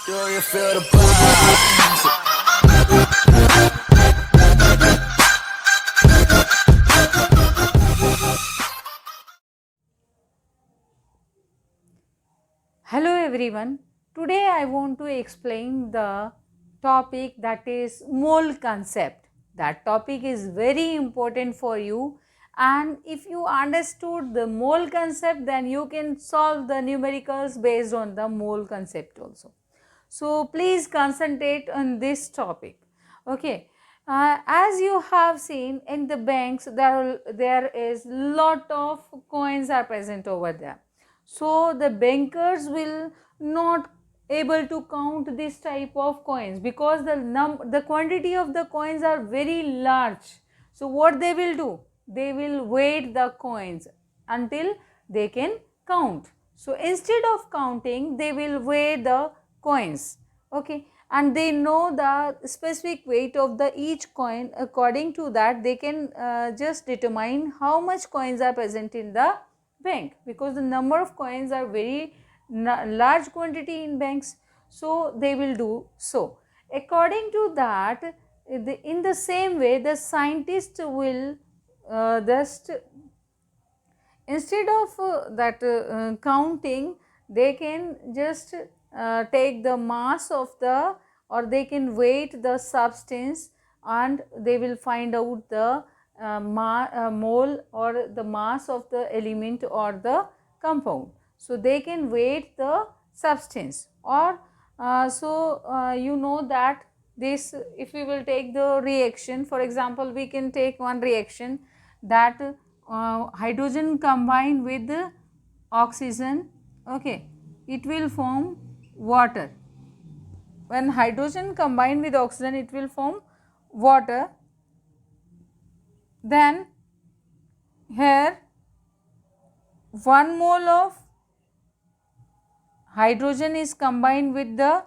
Do you feel the vibes? Hello everyone. Today I want to explain the topic that is mole concept. That topic is very important for you, and if you understood the mole concept, then you can solve the numericals based on the mole concept also. So please concentrate on this topic. Okay. As you have seen in the banks, there is lot of coins are present over there. So the bankers will not able to count this type of coins because the quantity of the coins are very large. So what they will do? They will weight the coins until they can count. So instead of counting, they will weigh the coins. Okay, and they know the specific weight of the each coin. According to that, they can just determine how much coins are present in the bank, because the number of coins are very large quantity in banks. So they will do so. According to that, in the same way, the scientist will just instead of counting, they can just take the mass of the, or they can weight the substance, and they will find out the mole or the mass of the element or the compound. So they can weight the substance, or you know that this, if we will take the reaction, for example, we can take one reaction that hydrogen combined with oxygen. Okay, it will form water. When hydrogen combined with oxygen, it will form water. Then here 1 mole of hydrogen is combined with the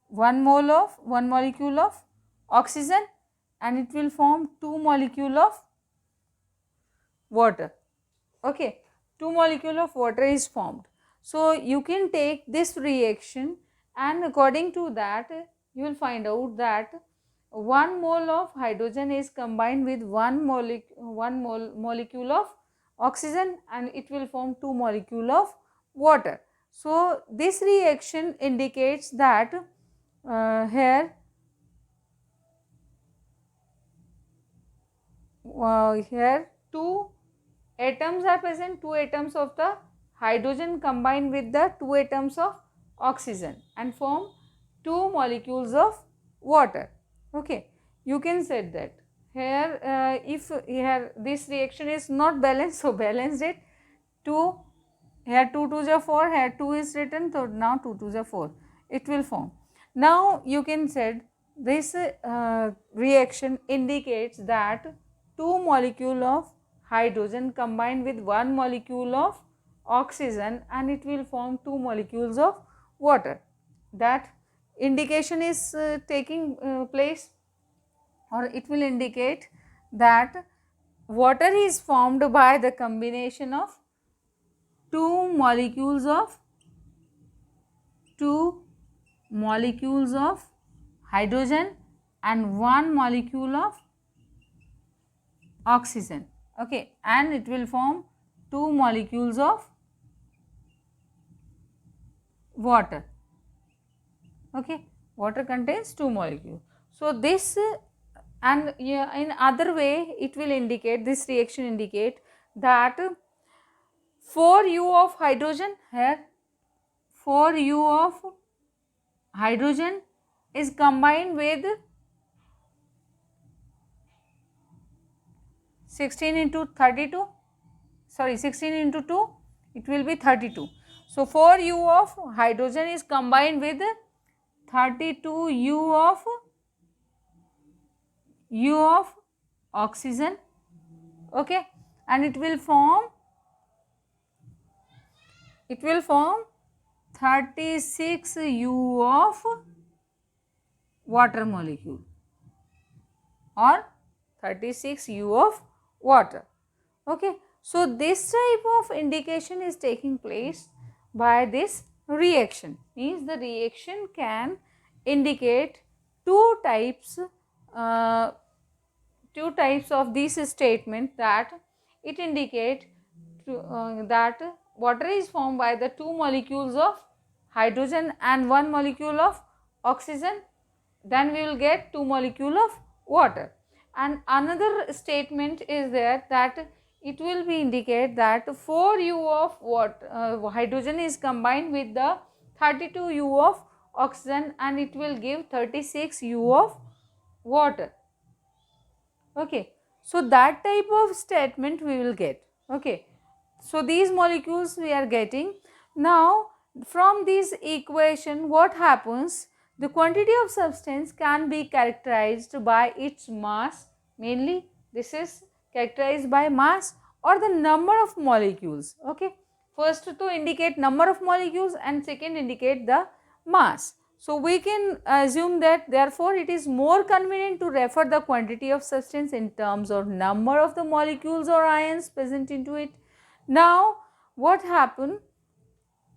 1 molecule of oxygen, and it will form 2 molecule of water. Okay, 2 molecule of water is formed. So you can take this reaction, and according to that, you will find out that 1 mole of hydrogen is combined with 1 molecule of oxygen, and it will form 2 molecule of water. So this reaction indicates that here 2 atoms are present, 2 atoms of the hydrogen combined with the 2 atoms of oxygen and form 2 molecules of water. Okay, you can say that here if here this reaction is not balanced, so balance it. 2, here 2 2s are 4, here 2 is written, so now 2 2s are 4, it will form. Now you can say this reaction indicates that 2 molecule of hydrogen combined with 1 molecule of oxygen, and it will form 2 molecules of water. That indication is taking place, or it will indicate that water is formed by the combination of 2 molecules of 2 molecules of hydrogen and 1 molecule of oxygen. Okay, and it will form 2 molecules of water. Okay, water contains 2 molecules. So this and in other way, it will indicate, this reaction indicate that 4u of hydrogen, here 4u of hydrogen is combined with 16 into 32, sorry 16 into 2, it will be 32. So 4u of hydrogen is combined with 32u of oxygen. Okay, and it will form 36u of water molecule, or 36u of water. Okay, so this type of indication is taking place by this reaction. Means the reaction can indicate two types of this statement, that it indicate that water is formed by the two molecules of hydrogen and one molecule of oxygen, then we will get two molecule of water. And another statement is there that it will be indicate that 4U of hydrogen is combined with the 32U of oxygen and it will give 36U of water. Okay, so that type of statement we will get. Okay, so these molecules we are getting. Now from this equation what happens, the quantity of substance can be characterized by its mass, mainly this is characterized by mass or the number of molecules. Okay, first to indicate number of molecules and second indicate the mass. So we can assume that therefore it is more convenient to refer the quantity of substance in terms of number of the molecules or ions present into it. Now what happened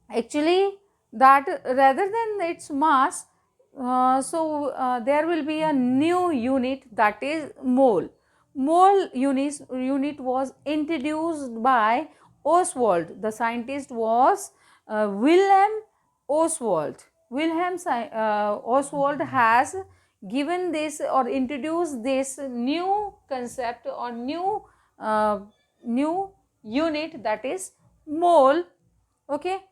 actually, that rather than its mass, there will be a new unit, that is mole. Mole unit was introduced by Ostwald. The scientist was Wilhelm Ostwald. Ostwald has given this or introduced this new concept or new unit, that is mole. Okay,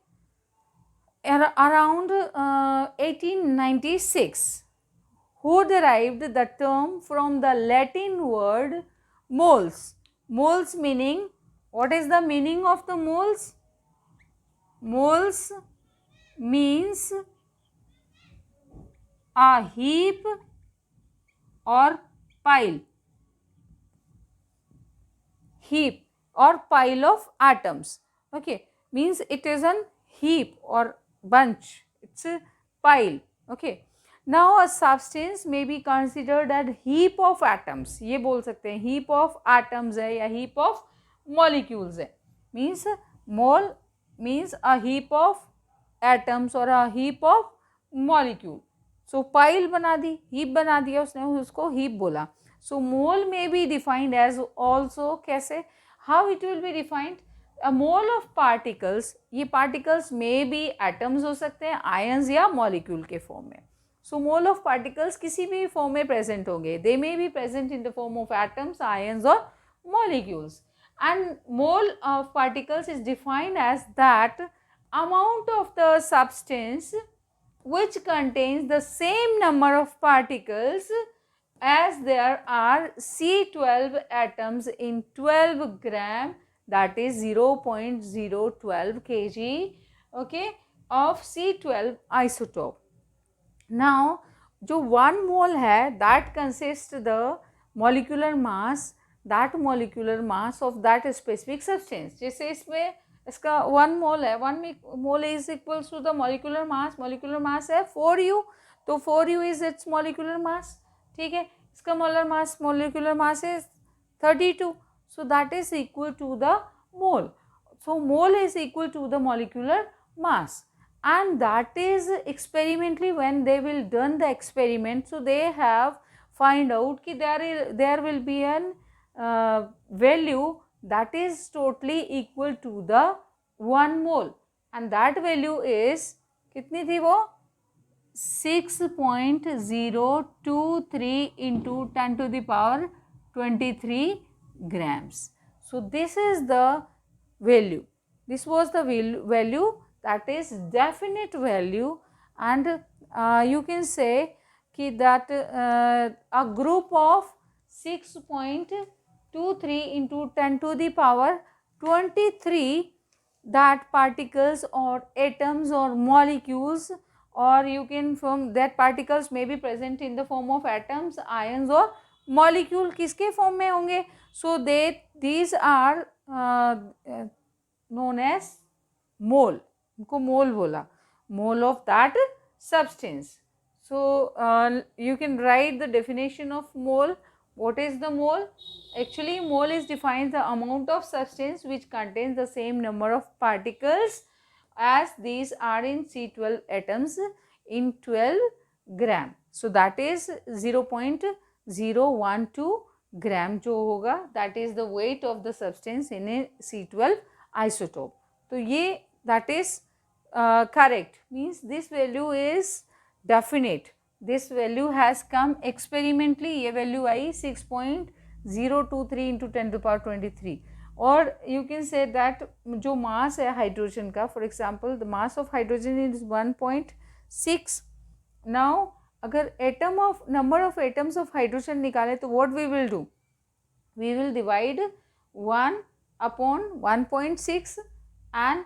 around 1896, who derived the term from the Latin word moles. Moles meaning, what is the meaning of the moles? Moles means a heap or pile. Heap or pile of atoms. Okay, means it is an heap or bunch, it's a pile. Okay, now a substance may be considered as heap of atoms. ये बोल सकते हैं heap of atoms है या heap of molecules है. Means mole means a heap of atoms or a heap of molecule. So pile बना दी, heap बना दिया उसने, उसको heap बोला. So mole may be defined as also, कैसे, how it will be defined? A mole of particles, ये particles may be atoms हो सकते हैं, ions या molecule के form में. So mole of particles किसी भी form में present होंगे. They may be present in the form of atoms, ions or molecules. And mole of particles is defined as that amount of the substance which contains the same number of particles as there are C12 atoms in 12 gram, that is 0.012 kg, okay, of C12 isotope. Now जो 1 mole है, that consists the molecular mass, that molecular mass of that specific substance. जैसे इसमें इसका 1 mole है, 1 mole is equals to the molecular mass है 4U, तो 4U is its molecular mass. ठीक है, इसका molecular mass is 32, so that is equal to the mole. So mole is equal to the molecular mass, and that is experimentally when they will done the experiment, so they have find out कि there will be an value that is totally equal to the 1 mole, and that value is कितनी थी वो 6.023 into 10 to the power 23 grams. So this is the value. This was the value, that is definite value, and you can say कि that a group of 6.23 into 10 to the power 23 that particles or atoms or molecules, or you can form that particles may be present in the form of atoms, ions or molecule. किसके form में होंगे? So these are known as mole. उनको mole बोला, mole of that substance. So you can write the definition of mole. What is the mole? Actually mole is defines the amount of substance which contains the same number of particles as these are in C12 atoms in 12 gram. So that is 0.012 gram जो होगा, that is the weight of the substance in a C12 isotope. तो ये that is correct, means this value is definite. This value has come experimentally, ये value I 6.023 into 10 to the power 23. और you can say that जो mass है hydrogen का, for example the mass of hydrogen is 1.6. now अगर atom of number of atoms of hydrogen निकाले तो what we will do, we will divide 1 upon 1.6 and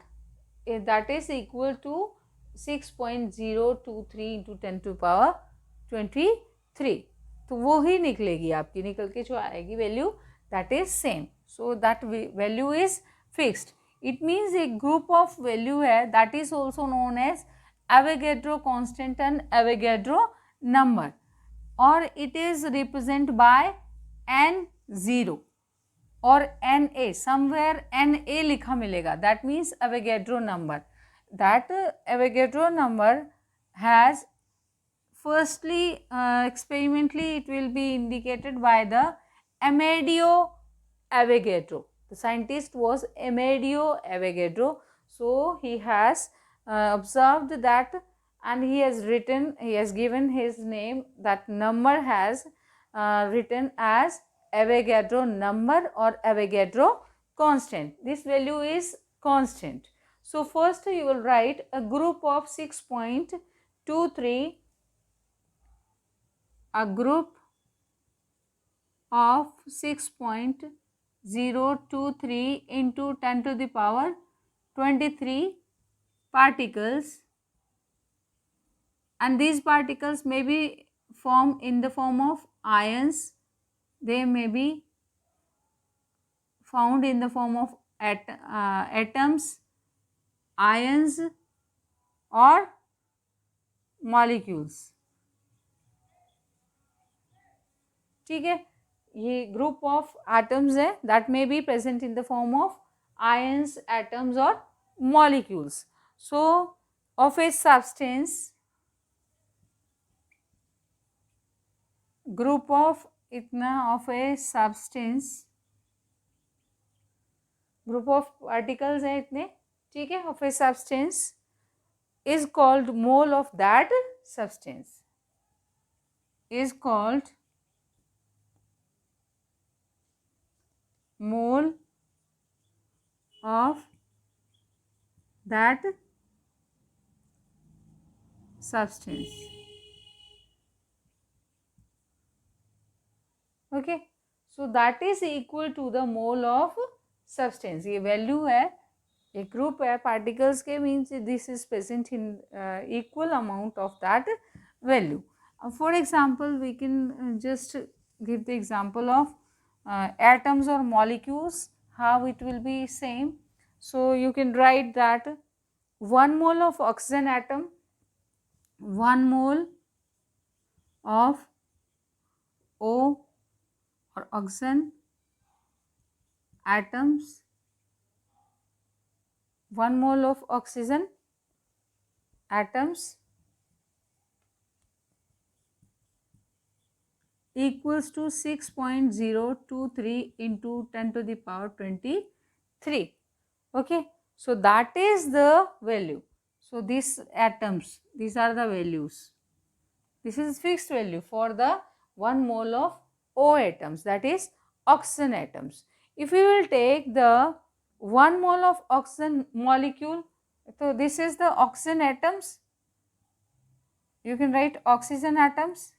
that is equal to 6.023 into 10 to the power 23. तो वो ही निकलेगी आपकी, निकल के जो आएगी value that is same. So that value is fixed. It means a group of value है that is also known as Avogadro constant and Avogadro number, or it is represented by N0 or Na, somewhere Na लिखा मिलेगा, that means Avogadro number. That Avogadro number has firstly experimentally it will be indicated by the Amadeo Avogadro. The scientist was Amadeo Avogadro. So he has observed that and he has given his name, that number has written as Avogadro number or Avogadro constant. This value is constant. So first you will write a group of 6.23, a group of 6.023 into 10 to the power 23 particles, and these particles may be formed in the form of ions, they may be found in the form of atoms, ions or molecules. ठीक है, ये group of atoms है that may be present in the form of ions, atoms or molecules. So of a substance, group of इतना of a substance, group of particles है इतने, ठीक है, of a substance is called mole of that substance, is called mole of that substance. Okay, so that is equal to the mole of substance. ये value है, एक group है particles के, means this is present in equal amount of that value. For example, we can just give the example of atoms or molecules, how it will be same. So you can write that 1 mole of oxygen atom, 1 mole of O or oxygen atoms, 1 mole of oxygen atoms equals to 6.023 into 10 to the power 23. Okay, so that is the value. So these atoms, these are the values. This is fixed value for the 1 mole of O atoms, that is oxygen atoms. If we will take the 1 mole of oxygen molecule, so this is the oxygen atoms, you can write oxygen atoms.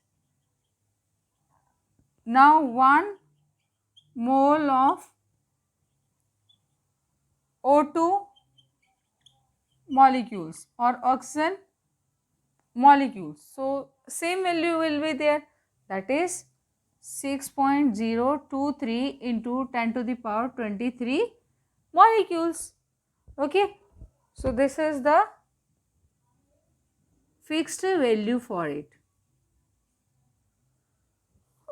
Now 1 mole of O2 molecules or oxygen molecules. So same value will be there, that is 6.023 into 10 to the power 23 molecules. Okay, so this is the fixed value for it.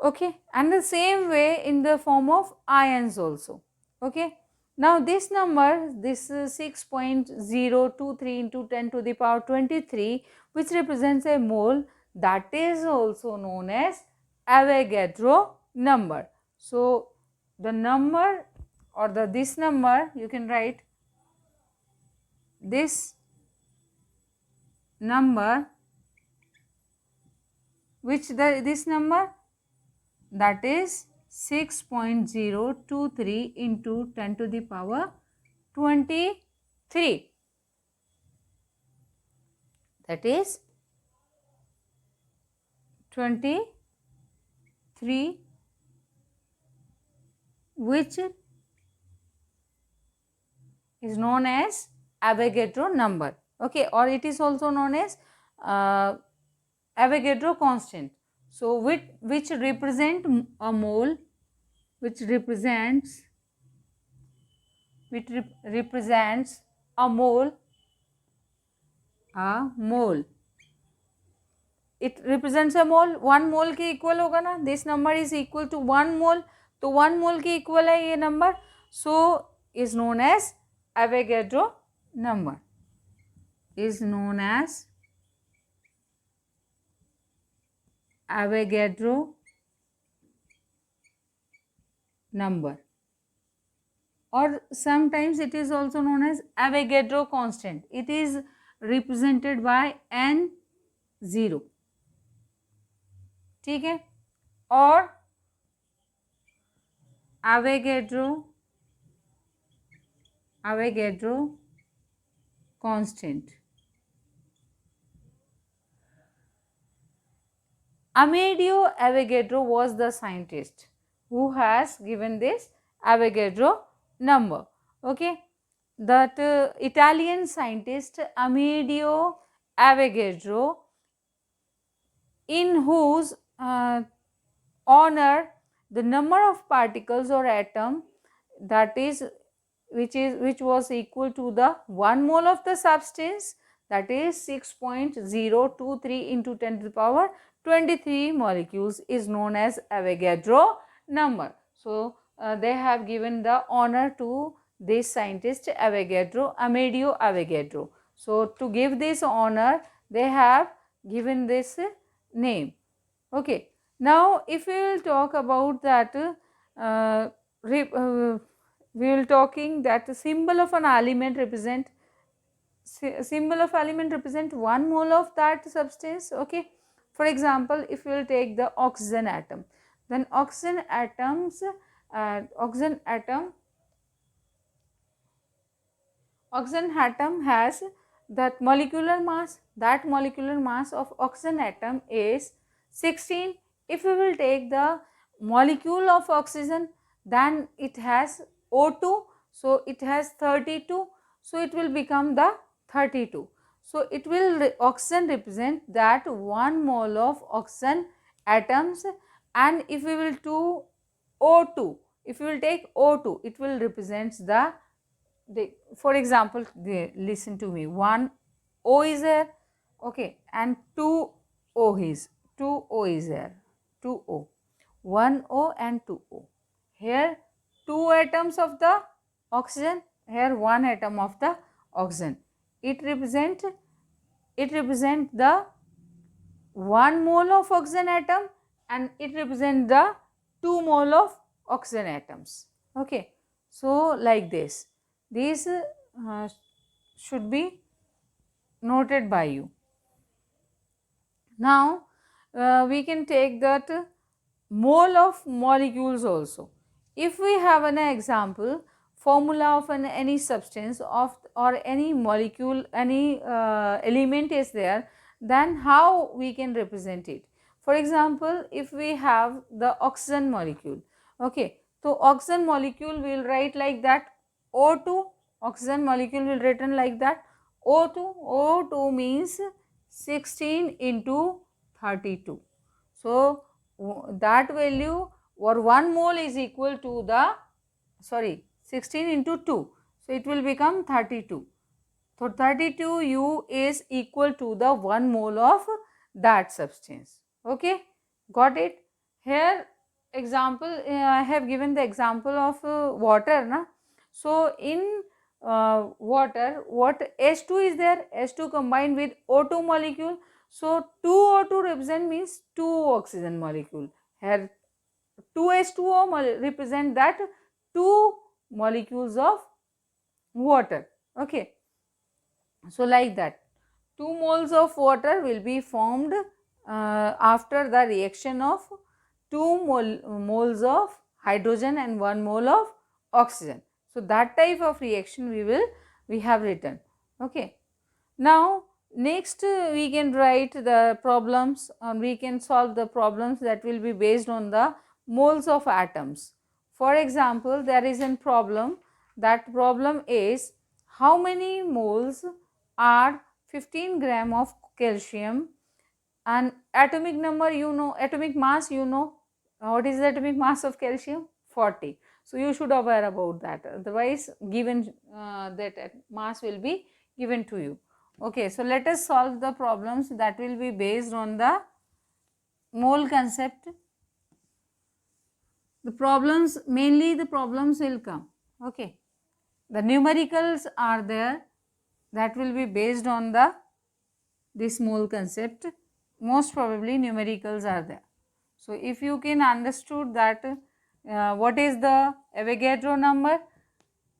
Okay, and the same way in the form of ions also. Okay, Now this number, this 6.023 into 10 to the power 23, which represents a mole, that is also known as Avogadro number. So the number or this number, you can write this number, this number, that is 6.023 into 10 to the power 23, that is 23, which is known as Avogadro number, okay, or it is also known as Avogadro constant. So which represent a mole, which represents a mole, it represents a mole, 1 mole के equal होगा ना, this number is equal to 1 mole, तो 1 mole के equal है ये number, so is known as Avogadro number, is known as Avogadro number, or sometimes it is also known as Avogadro constant. It is represented by n0, ठीक है, और Avogadro constant. Amedeo Avogadro was the scientist who has given this Avogadro number, okay. That Italian scientist Amedeo Avogadro, in whose honor the number of particles or atom, that is which was equal to the 1 mole of the substance, that is 6.023 into 10 to the power 23 molecules, is known as Avogadro number. So they have given the honor to this scientist Amedeo Avogadro. So to give this honor, they have given this name, okay. Now if we will talk about that, we will talking that the symbol of an element represent 1 mole of that substance, okay. For example, if we will take the oxygen atom, then oxygen atom has that molecular mass of oxygen atom is 16. If we will take the molecule of oxygen, then it has O2, so it has 32, so it will become the 32. So it will oxygen represent that 1 mole of oxygen atoms, and if we will do O2, if we will take O2, it will represent for example, listen to me, 1 O is there, okay, and 2 O is there, 2 O, 1 O and 2 O. Here 2 atoms of the oxygen, here 1 atom of the oxygen. It represent the 1 mole of oxygen atom, and it represent the 2 mole of oxygen atoms, okay. So like this, these should be noted by you. Now we can take that mole of molecules also. If we have an example, formula of any substance or any molecule, any element is there, then how we can represent it. For example, if we have the oxygen molecule, okay, so oxygen molecule we will write like that, O2, oxygen molecule will written like that, O2 means 16 into 32. So that value or 1 mole is equal to the 16 into 2, so it will become 32. So 32 U is equal to the 1 mole of that substance, okay, got it. Here example, I have given the example of water, na? So in water, what H2 is there, H2 combined with O2 molecule. So 2 O2 represent means 2 oxygen molecule. Here 2 H2O represent that 2 molecules of water. Okay, so like that 2 moles of water will be formed after the reaction of 2 moles of hydrogen and 1 mole of oxygen. So that type of reaction we have written. Okay, now next we can write the problems, and we can solve the problems that will be based on the moles of atoms. For example, there is a problem. That problem is how many moles are 15 gram of calcium, and atomic number you know, atomic mass you know. What is the atomic mass of calcium? 40. So you should aware about that, otherwise given that mass will be given to you. Okay, so let us solve the problems that will be based on the mole concept. The problems, mainly the problems will come. Okay, the numericals are there, that will be based on the this mole concept. Most probably numericals are there. So if you can understood that what is the Avogadro number.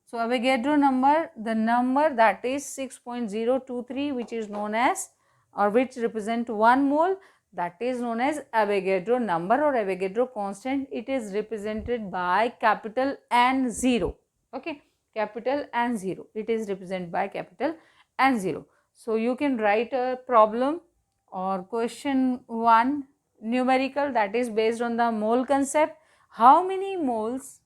So Avogadro number, the number that is 6.023, which is known as, or which represent 1 mole, that is known as Avogadro number or Avogadro constant. It is represented by capital N0. Okay, capital N0. It is represented by capital N0. So you can write a problem or question 1 numerical, that is based on the mole concept. How many moles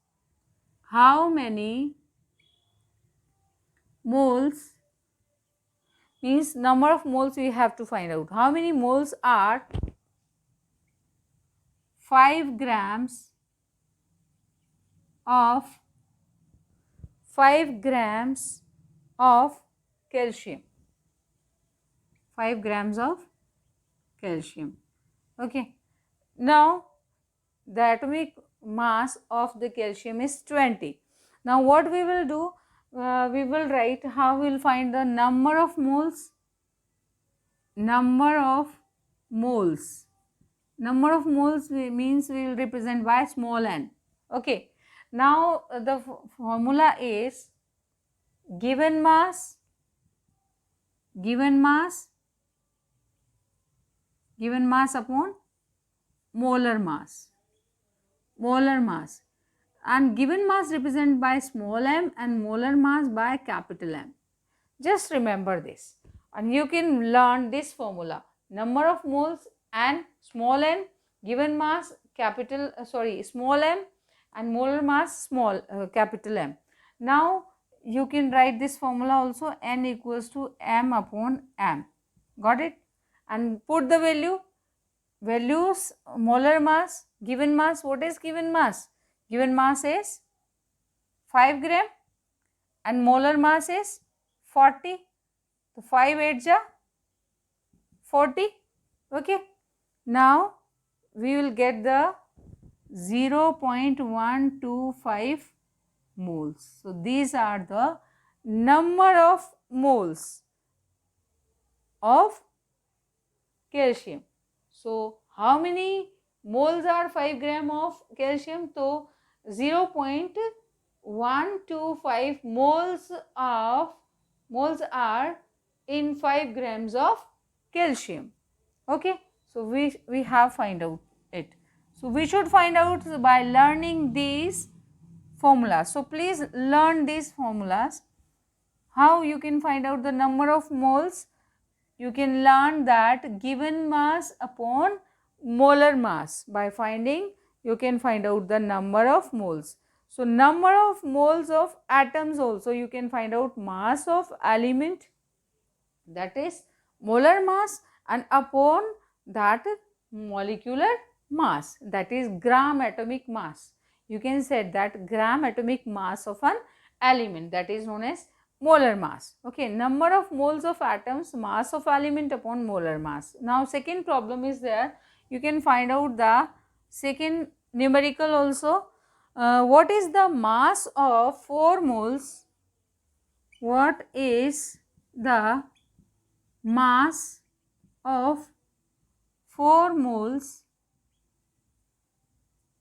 means number of moles we have to find out. How many moles are 5 grams of calcium? 5 grams of calcium. Okay, now the atomic mass of the calcium is 20. Now what we will do, we will write how we will find the number of moles. Number of moles means we will represent by small n. Okay, now the formula is given mass upon molar mass, and given mass represented by small m and molar mass by capital M. Just remember this, and you can learn this formula: number of moles and small n, given mass small m, and molar mass capital M. Now you can write this formula also: n equals to m upon m. Got it? And put the values, molar mass, given mass. What is given mass? Given mass is 5 gram and molar mass is 40. So 5 8 ja 40. Okay, now we will get the 0.125 moles. So these are the number of moles of calcium. So how many moles are 5 gram of calcium? So 0.125 moles are in 5 grams of calcium. Okay, so we have find out it. So we should find out by learning these formulas. So please learn these formulas. How you can find out the number of moles? You can learn that given mass upon molar mass. By finding, you can find out the number of moles. So number of moles of atoms also you can find out mass of element, that is molar mass, and upon that molecular mass, that is gram atomic mass. You can say that gram atomic mass of an element, that is known as molar mass. Okay, number of moles of atoms, mass of element upon molar mass. Now second problem is there. You can find out the second numerical also. What is the mass of 4 moles? What is the mass of 4 moles?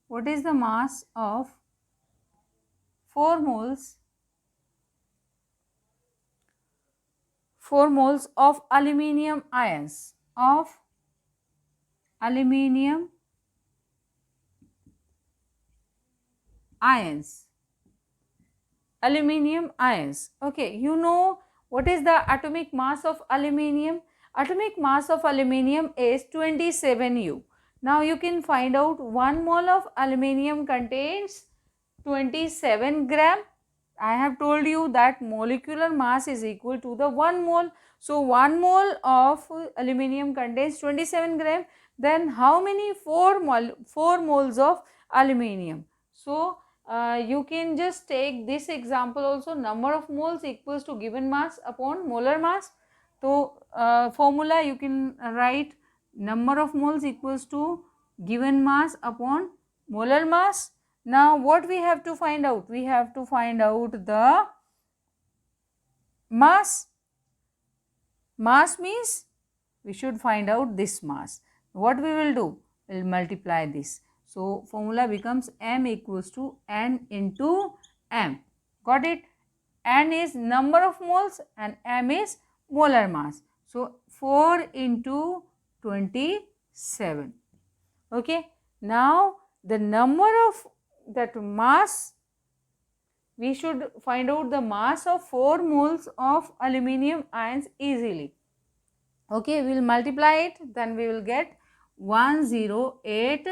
What is the mass of 4 moles? 4 moles of aluminium ions, of aluminium ions. Aluminium ions. Okay, you know what is the atomic mass of aluminium? Atomic mass of aluminium is 27 U. Now you can find out 1 mole of aluminium contains 27 gram. I have told you that molecular mass is equal to the 1 mole. So 1 mole of aluminium contains 27 gram. Then how many 4 moles of aluminium? So you can just take this example also, number of moles equals to given mass upon molar mass. So formula you can write number of moles equals to given mass upon molar mass. Now what we have to find out? We have to find out the mass. Mass means we should find out this mass. What we will do? We will multiply this. So formula becomes m equals to n into m. Got it? N is number of moles and m is molar mass. So 4 into 27. Okay. Now the number of that mass, we should find out the mass of 4 moles of aluminium ions easily. Okay, we will multiply it, then we will get 108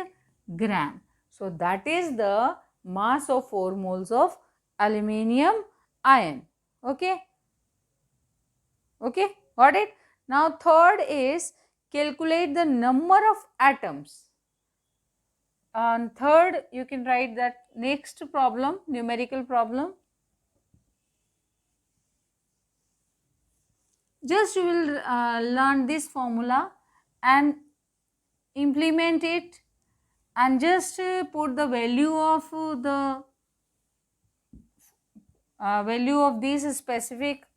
gram. So that is the mass of 4 moles of aluminium ion. Okay, okay, got it. Now third is calculate the number of atoms. On third, you can write that next problem, numerical problem. Just you will learn this formula and implement it, and just put the value of value of these specific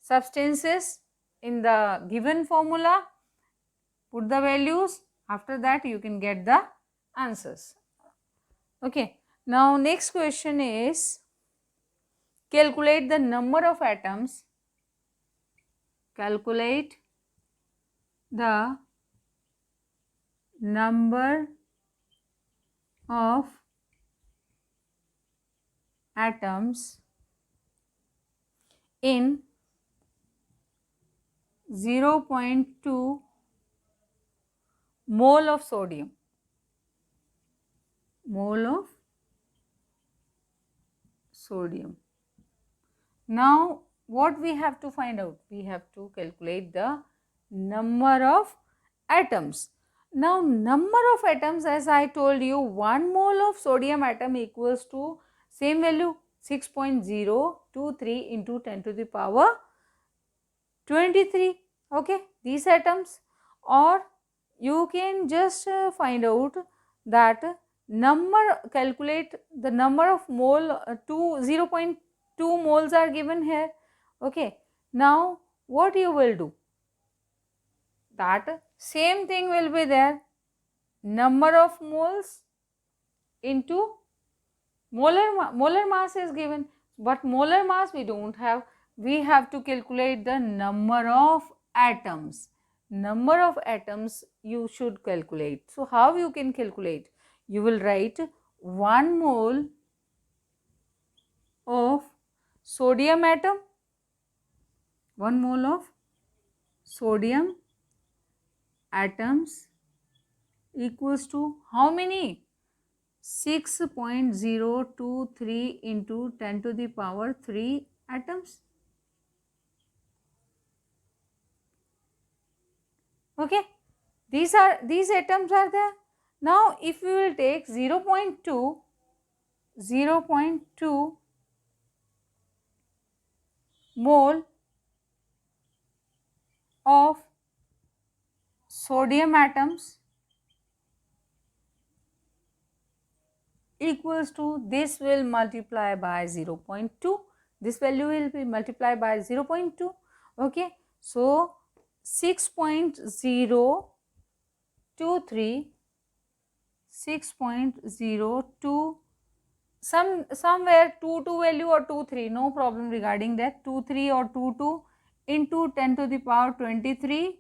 substances in the given formula. Put the values. After that you can get the answers. Okay. Now next question is calculate the number of atoms. Calculate the number of atoms in 0.2 mole of sodium. Mole of sodium. Now what we have to find out? We have to calculate the number of atoms. Now number of atoms, as I told you, 1 mole of sodium atom equals to same value 6.023 into 10 to the power 23. Okay, these atoms. Or you can just find out that calculate the number of mole, 0.2 moles are given here. Okay, now what you will do? That same thing will be there, number of moles into molar mass is given, but molar mass we don't have. We have to calculate the number of atoms. Number of atoms you should calculate. So how you can calculate? You will write 1 mole of sodium atom, 1 mole of sodium atoms equals to how many? 6.023 into 10 to the power 3 atoms. Okay, these atoms are there. Now if we will take 0.2 mole of sodium atoms, equals to, this will multiply by 0.2, this value will be multiplied by 0.2. Okay, so 6.023, 6.02, somewhere 22 value or 23, no problem regarding that, 23 or 22 into 10 to the power 23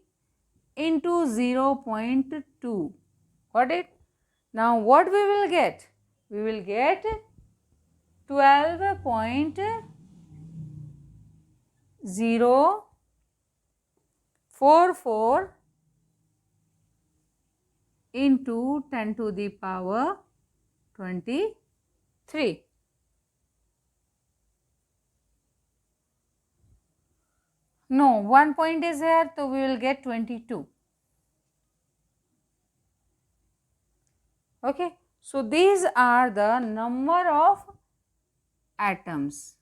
into 0.2. Got it? Now what we will get? We will get 12.044 into 10 to the power 23. No, 1 point is here, so we will get 22. Okay, so these are the number of atoms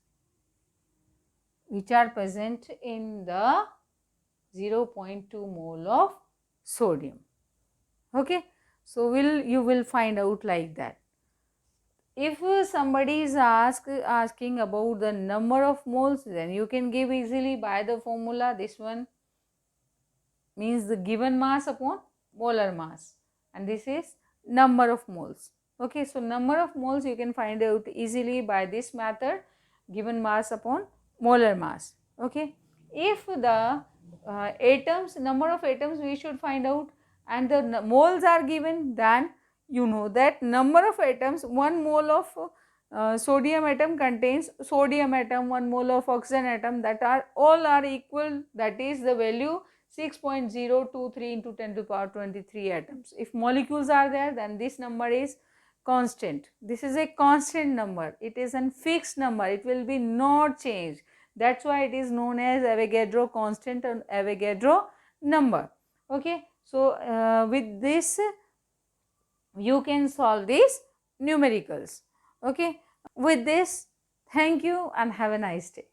which are present in the 0.2 mole of sodium. Okay, so you will find out like that. If somebody is asking about the number of moles, then you can give easily by the formula. This one means the given mass upon molar mass, and this is number of moles. Okay, so number of moles you can find out easily by this method, given mass upon molar mass. Okay, if the atoms, number of atoms we should find out, and the moles are given, then you know that number of atoms, 1 mole of sodium atom contains sodium atom, 1 mole of oxygen atom, that are all are equal, that is the value 6.023 into 10 to the power 23 atoms. If molecules are there, then this number is constant. This is a constant number, it is a fixed number, it will be not changed. That's why it is known as Avogadro constant or Avogadro number. Okay, so with this you can solve these numericals. Okay, with this, thank you and have a nice day.